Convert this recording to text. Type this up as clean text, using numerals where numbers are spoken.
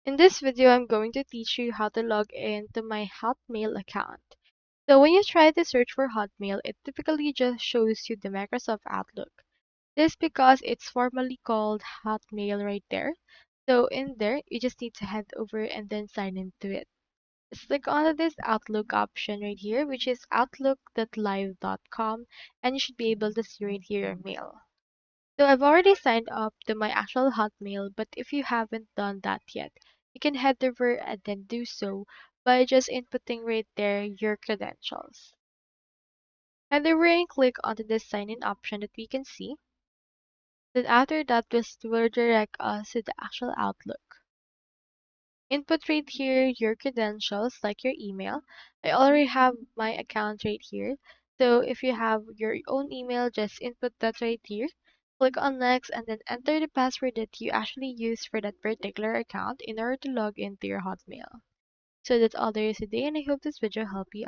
In this video, I'm going to teach you how to log in to my Hotmail account. So when you try to search for Hotmail, it typically just shows you the Microsoft Outlook. This because it's formally called Hotmail right there. So in there, you just need to head over and then sign into it. Just click on this Outlook option right here, which is outlook.live.com, and you should be able to see right here your mail. So I've already signed up to my actual Hotmail, but if you haven't done that yet, you can head over and then do so by just inputting right there your credentials. Head over and click onto this sign in option that we can see. Then after that, this will direct us to the actual Outlook. Input right here your credentials like your email. I already have my account right here. So if you have your own email, just input that right here. Click on next and then enter the password that you actually use for that particular account in order to log into your Hotmail. So that's all there is today, and I hope this video helped you